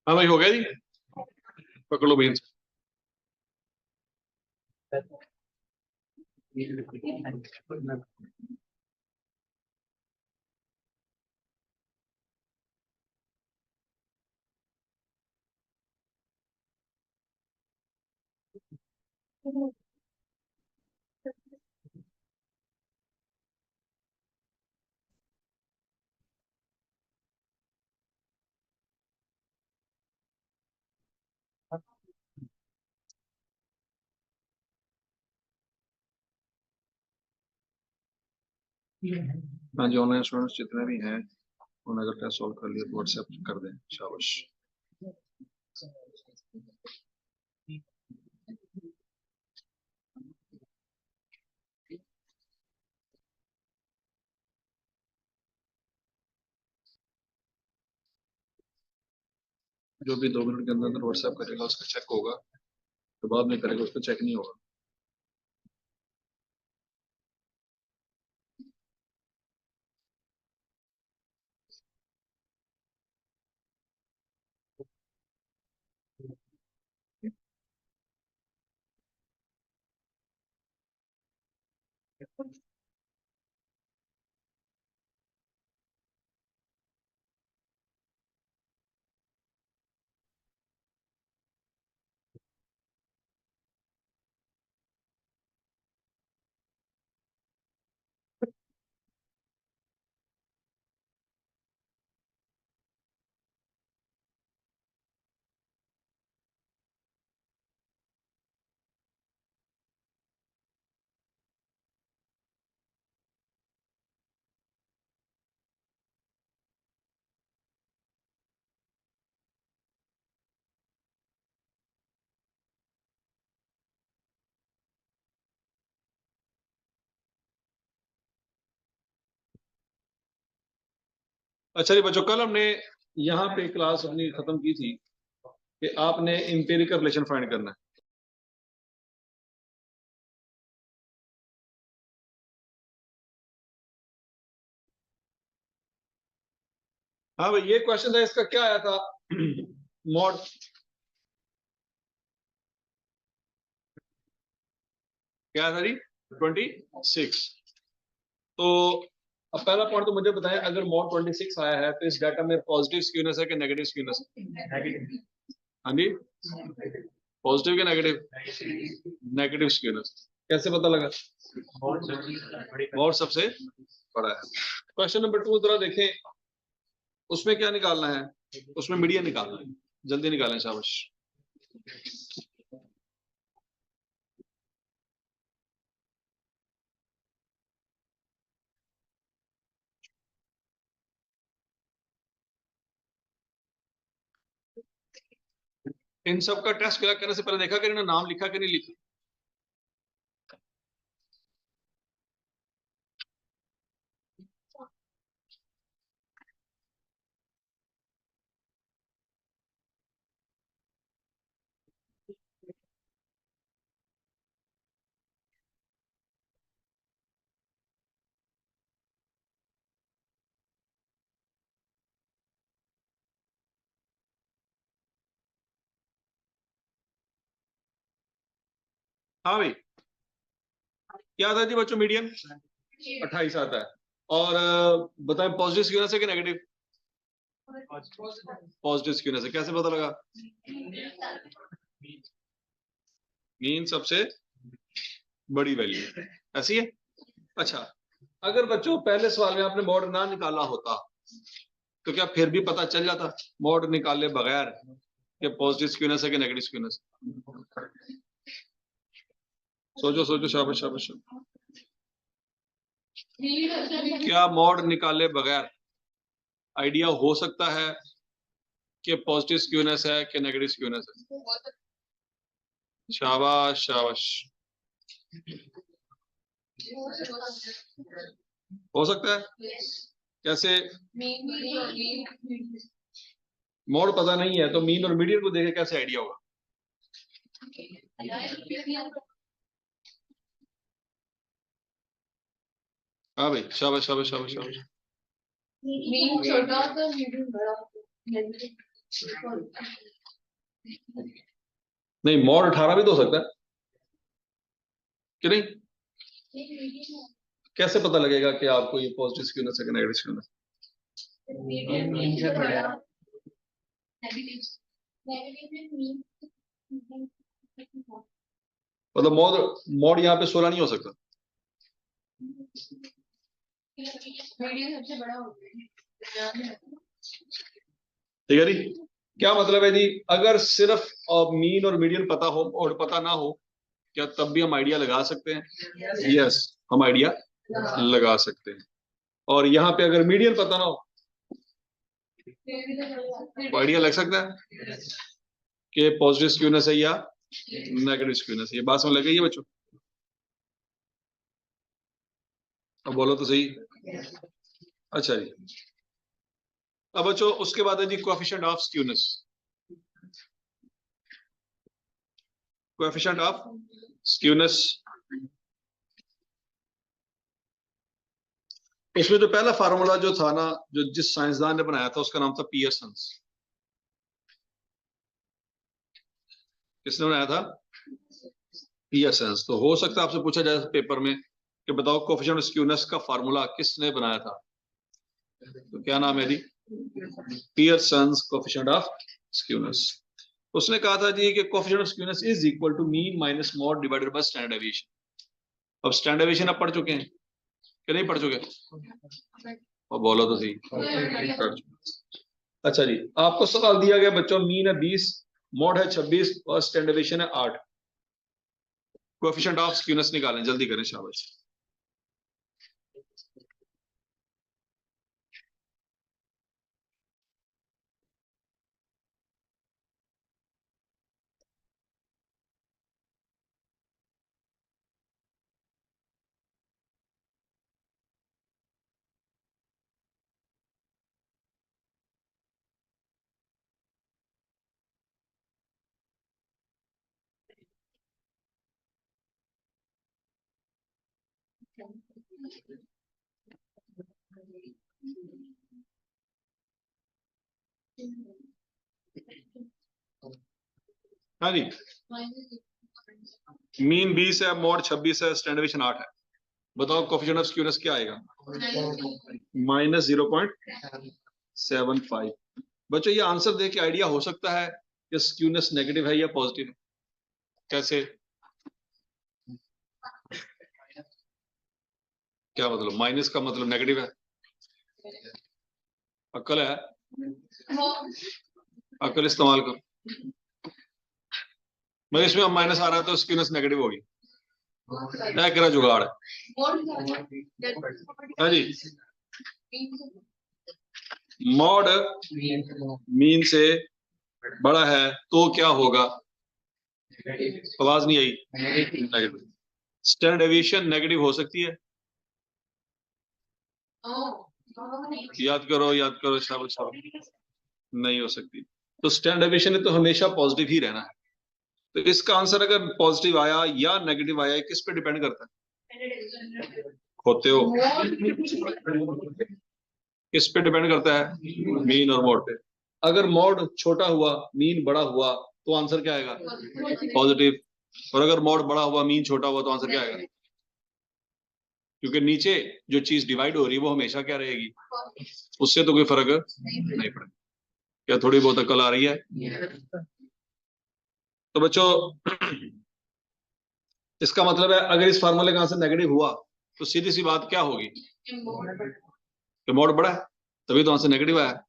हाँ भाई, हो गया जी। पकड़ो भाई। हाँ जी, ऑनलाइन स्टूडेंट्स जितने भी हैं उन्होंने अगर टेस्ट सॉल्व कर लिया तो व्हाट्सएप कर दें, शाबाश। जो भी 2 मिनट के अंदर अंदर व्हाट्सएप करेगा उसका चेक होगा, तो बाद में करेगा उसका चेक नहीं होगा। अच्छा जी बच्चों, कल हमने यहाँ पे क्लास अपनी खत्म की थी कि आपने इंपेरिकल रिलेशन फाइंड करना है। हाँ भाई, ये क्वेश्चन था, इसका क्या आया था? मॉड क्या था जी? 26। तो अब पहला पॉइंट तो मुझे बताएं, अगर मॉड 26 आया है तो इस डाटा में पॉजिटिव स्क्यूनेस है कि नेगेटिव स्क्यूनेस है? हाँ जी, पॉजिटिव के नेगेटिव? Negative skewness. कैसे पता लगा? मॉड सबसे बड़ा है। क्वेश्चन नंबर 2 जरा देखें, उसमें क्या निकालना है? उसमें मीडियन निकालना है, जल्दी निकालें, शाबाश। इन सब का टेस्ट क्लियर करने से पहले देखा कि इन्होंने नाम लिखा कि नहीं लिखा? हाँ भाई, क्या आता है जी बच्चों? मीडियन 28 आता है। और बताएं पॉजिटिव स्क्यूनेस है कि नेगेटिव? पॉजिटिव स्क्यूनेस है। कैसे पता लगा? मीन सबसे बड़ी वैल्यू ऐसी है। अच्छा, अगर बच्चों पहले सवाल में आपने मॉड ना निकाला होता तो क्या फिर भी पता चल जाता मॉड निकाले बगैर कि पॉजिटिव स्क्यूनेस है कि नेगेटिव स्क्यूनेस? सोचो सोचो, शाबाश शाबाश। क्या मॉड निकाले बगैर आइडिया हो सकता है कि पॉजिटिव स्क्यूनेस है कि नेगेटिव स्क्यूनेस है? शाबाश शाबाश। हो सकता है। कैसे? मोड पता नहीं है तो मीन और मीडियन को देखे कैसे आइडिया होगा? हाँ भाई, शाबाश शाबाश शाबाश शाबाश। मीन छोटा होता है, मीडियम बड़ा होता है। नहीं, मोड 18 भी तो हो सकता है कि नहीं? कैसे पता लगेगा कि आपको ये पॉजिटिव स्क्यूनेस है कि नेगेटिव स्क्यूनेस? मतलब मोड मोड यहाँ पे 16 नहीं हो सकता? मीडियम सबसे बड़ा होता है। ठीक है जी। क्या मतलब है जी, अगर सिर्फ मीन और मीडियन पता हो और पता ना हो, क्या तब भी हम आइडिया लगा सकते हैं? यस, हम आइडिया लगा सकते हैं। और यहाँ पे अगर मीडियन पता ना हो तो आइडिया लग सकता है कि पॉजिटिव स्क्यूनेस है या नेगेटिव स्क्यूनेस है। ये बात समझ लग गई है बच्चों? अब बोलो तो सही। अच्छा जी, अब बच्चों उसके बाद है जी coefficient of skewness. Coefficient of skewness, उसमें जो पहला फार्मूला जो था ना, जो जिस साइंसदान ने बनाया था, उसका नाम था पियर्सन्स। किसने बनाया था? पियर्सन्स। तो हो सकता है आपसे पूछा जाए पेपर में कि बताओ कोएफिशिएंट ऑफ स्क्यूनेस का फार्मूला किसने बनाया था? तो क्या नाम है जी? Pearson's coefficient of skewness. उसने कहा था जी कि coefficient of skewness is equal to mean minus mode divided by standard deviation. अब स्टैंडर्ड डेविएशन आप पढ़ चुके हैं कि नहीं पढ़ चुके? और बोलो तो सही। अच्छा जी, आपको सवाल दिया गया बच्चों, मीन है 20, मॉड है 26 और स्टैंडर्ड डेविएशन है 8। कोएफिशिएंट ऑफ स्क्यूनेस निकालें, जल्दी करें, शाबाश। हाँ जी, मीन 20 है, मॉड 26 है, स्टैंडर्ड डेविएशन 8 है। बताओ कोएफिशिएंट ऑफ स्क्यूनेस क्या आएगा? माइनस 0.75। बच्चों ये आंसर देख के आइडिया हो सकता है कि स्क्यूनेस नेगेटिव है या पॉजिटिव है? कैसे? क्या मतलब? माइनस का मतलब नेगेटिव है? अक्ल है? अक्ल इस्तेमाल करो। मतलब इसमें माइनस आ रहा है तो स्क्यूनेस नेगेटिव होगी। क्या करा जुगाड़? हाँ जी, मॉड मीन से बड़ा है तो क्या होगा? आवाज नहीं आई। नेगेटिव। स्टैंडर्ड डेविएशन नेगेटिव हो सकती है? याद करो शाबाश शाबाश। नहीं हो सकती। तो स्टैंडर्ड डेविएशन ने तो हमेशा पॉजिटिव ही रहना है। तो इसका आंसर अगर पॉजिटिव आया या नेगेटिव आया, किस पे डिपेंड करता है? होते हो किस पे डिपेंड करता है? मीन और मॉड पे। अगर मॉड छोटा हुआ, मीन बड़ा हुआ, तो आंसर क्या आएगा? पॉजिटिव। और अगर मॉड बड़ा हुआ, मीन छोटा हुआ, तो आंसर क्या आएगा? क्योंकि नीचे जो चीज डिवाइड हो रही है वो हमेशा क्या रहेगी? उससे तो कोई फर्क नहीं पड़ेगा। क्या थोड़ी बहुत अकल आ रही है? तो बच्चों इसका मतलब है अगर इस फार्मूले का आंसर नेगेटिव हुआ तो सीधी सी बात क्या होगी? कि मोड बड़ा है, तभी तो आंसर नेगेटिव आया।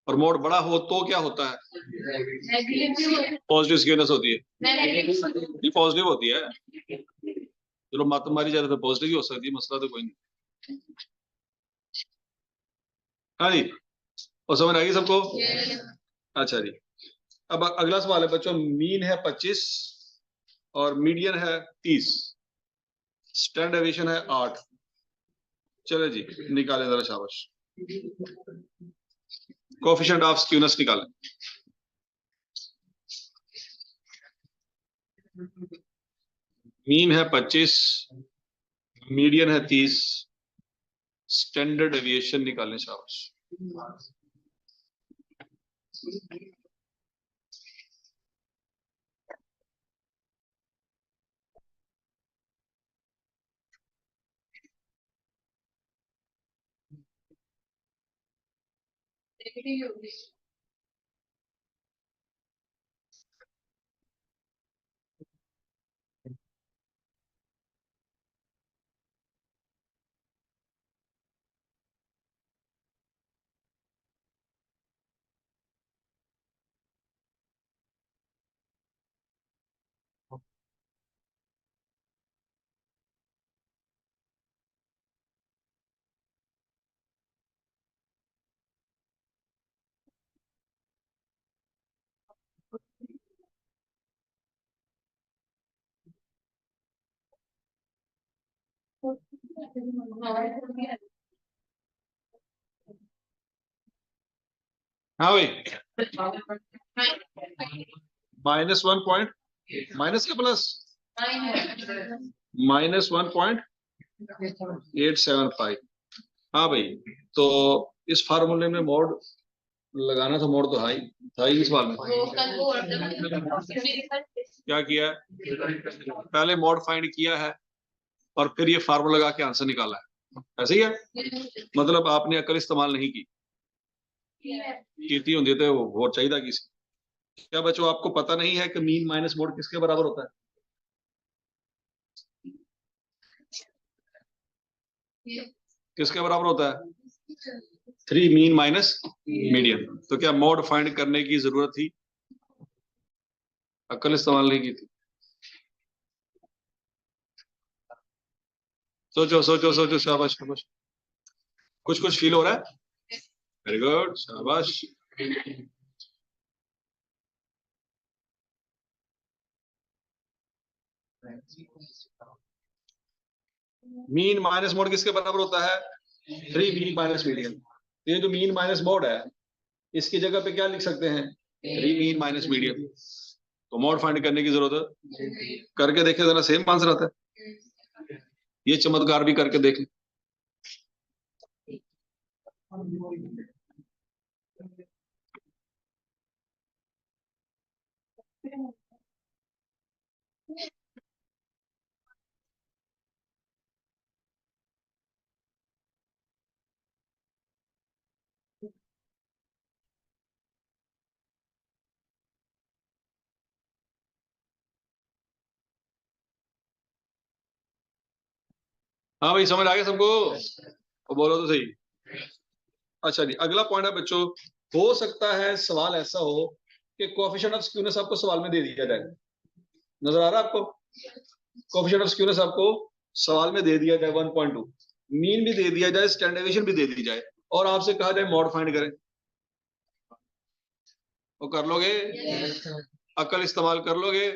और मोड बड़ा हो तो क्या होता है? पॉजिटिव स्क्यूनेस होती है। ये पॉजिटिव होती है। चलो मत मारी जाए तो पॉजिटिव ही हो सकती है, मसला तो कोई नहीं। हाँ जी, और समझ आ गई सबको? अच्छा जी, अब अगला सवाल है बच्चों, मीन है 25 और मीडियन है 30, स्टैंडर्ड डेविएशन है 8। चलो जी, निकाले जरा, शाबाश। कोएफिशिएंट ऑफ स्क्यूनेस निकालें। मीन है 25, मीडियन है 30, स्टैंडर्ड डेविएशन निकालें। शाबाश। नेगेटिव होगी। हाँ भाई, -1 पॉइंट, माइनस का प्लस, -1.875। हाँ भाई, तो इस फार्मूले में मोड लगाना था, मोड तो हाई था ही इस बार में। क्या किया है, पहले मोड फाइंड किया है और फिर ये फार्मूला लगा के आंसर निकाला है, ऐसे ही है। मतलब आपने अकल इस्तेमाल नहीं की, कीती होती तो वो चाहिए किसी। क्या बच्चों, आपको पता नहीं है कि मीन माइनस मोड किसके बराबर होता है? किसके बराबर होता है? 3 मीन माइनस मीडियन। तो क्या मोड फाइंड करने की जरूरत थी? अकल इस्तेमाल नहीं की थी। सोचो सोचो सोचो, शाबाश शाबाश। कुछ कुछ फील हो रहा है? वेरी गुड, शाबाश। मीन माइनस मोड किसके बराबर होता है? 3 मीन माइनस मीडियन। ये जो मीन माइनस मोड है, इसकी जगह पे क्या लिख सकते हैं? 3 मीन माइनस मीडियन। तो मोड फाइंड करने की जरूरत है, करके देखे जरा, सेम आंसर आता है। ये चमत्कार भी करके देखें। हाँ भाई, समझ आ गया सबको? तो बोलो तो सही। अच्छा जी, अगला पॉइंट है बच्चों, हो सकता है सवाल ऐसा हो कि कोएफिशिएंट ऑफ स्क्यूनेस आपको सवाल में दे दिया जाए। नजर आ रहा है आपको? कोएफिशिएंट ऑफ स्क्यूनेस आपको सवाल में दे दिया जाए 1.2, मीन भी दे दिया जाए, स्टैंडर्ड डेविएशन भी दे दी जाए, और आपसे कहा जाए मॉड फाइंड करें। वो कर लोगे? अकल इस्तेमाल कर लोगे?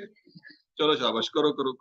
चलो शाबाश, करो करो।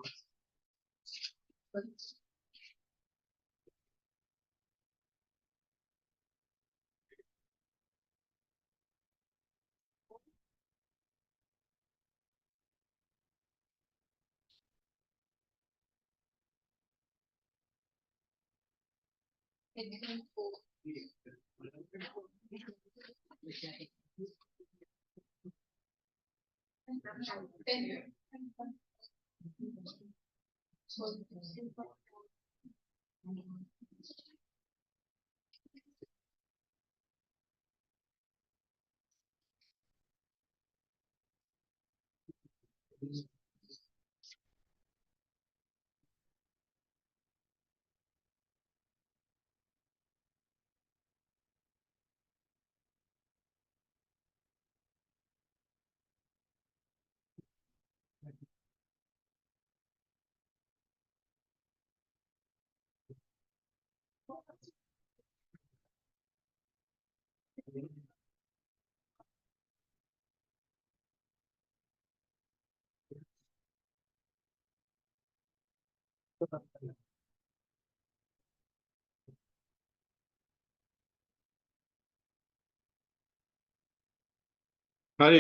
हाँ जी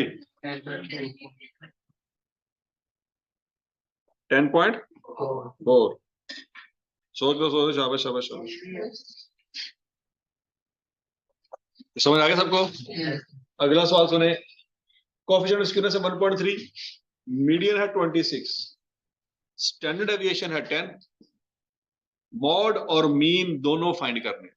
10.4 सोच शाबाश शाबाश शाबाश। समझ आ गया सबको? अगला सवाल सुने। कोएफिशिएंट ऑफ स्क्यूनेस है 1.3, मीडियन है 26, स्टैंडर्ड डेविएशन है 10, मॉड और मीन दोनों फाइंड करने।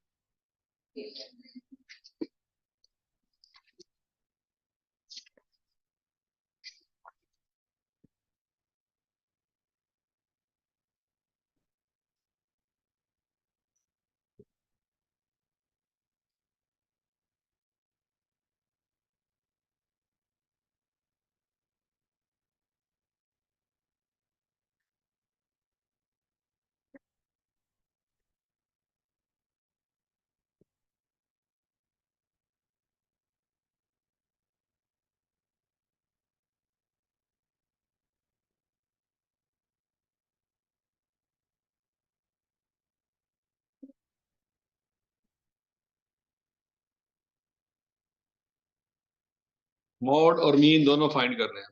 मॉड और मीन दोनों फाइंड करने हैं।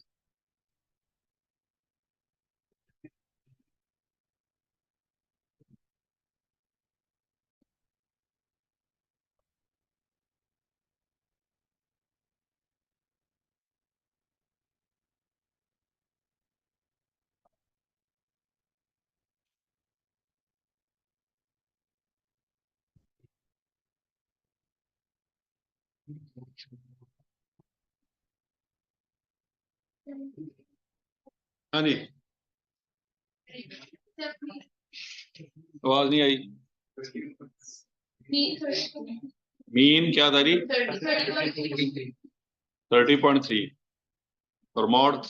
हाँ जी आवाज नहीं आई। मीन क्या था जी? 30.3 और मॉड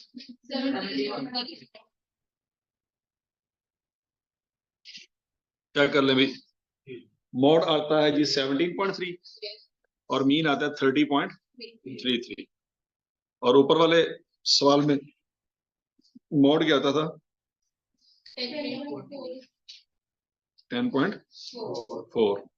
चेक कर ले भाई। मॉड आता है जी 17.3 और मीन आता है 30.33 और ऊपर वाले सवाल में मॉड क्या आता था? 10.4।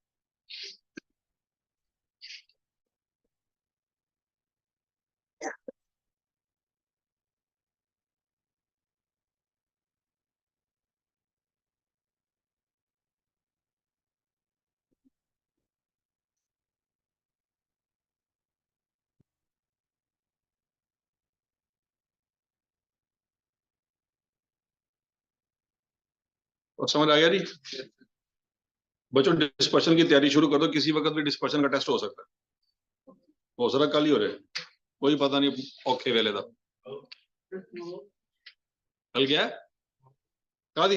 और समझ आ गया जी? बच्चों डिस्पर्शन की तैयारी शुरू कर दो, किसी वक्त भी डिस्पर्शन का टेस्ट हो सकता है, हो सकता कल ही हो रहे, कोई पता नहीं औखे वेले का। कल क्या है कहा दी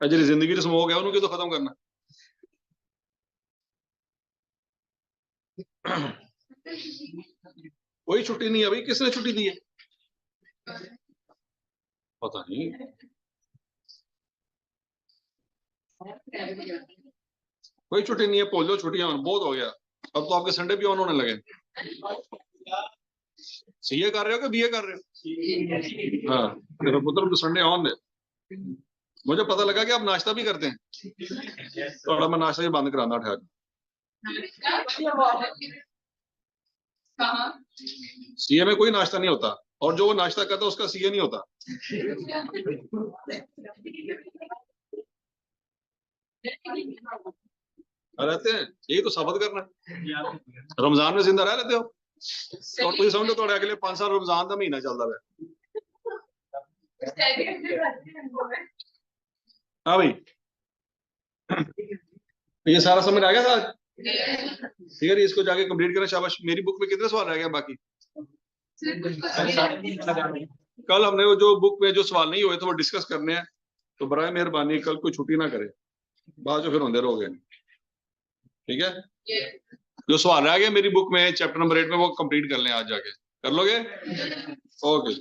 अजरी जिंदगी रस्म हो गया उन्होंने तो खत्म करना। कोई छुट्टी नहीं है भाई, किसने छुट्टी दी है? पता नहीं। कोई छुट्टी नहीं है, पोलो छुट्टियां बहुत हो गया। अब तो आपके संडे भी ऑन होने लगे। सीए कर रहे हो कि बीए कर रहे हो? हाँ मेरा पुत्र तो संडे ऑन है। मुझे पता लगा कि आप नाश्ता भी करते हैं, थोड़ा मैं नाश्ता ही बंद कराना ठहर। सीए में कोई नाश्ता नहीं होता और जो वो नाश्ता करता है उसका सीए नहीं होता। रहते हैं यही तो साबित करना है। रमजान में जिंदा रह लेते हो और तुम समझो तो अगले 5 साल रमजान का महीना चलता है। हाँ भाई ये सारा समझ आ गया था? ठीक है इसको जाके कंप्लीट करना शाबाश। मेरी बुक में कितने सवाल रह गए बाकी? कल हमने वो जो बुक में जो सवाल नहीं हुए थे वो डिस्कस करने हैं, तो बराए मेहरबानी कल कोई छुट्टी ना करे, बाद जो फिर होंगे रहोगे। ठीक है जो सवाल रह गए मेरी बुक में चैप्टर नंबर 8 में वो कंप्लीट कर लें, आज जाके कर लोगे? ओके।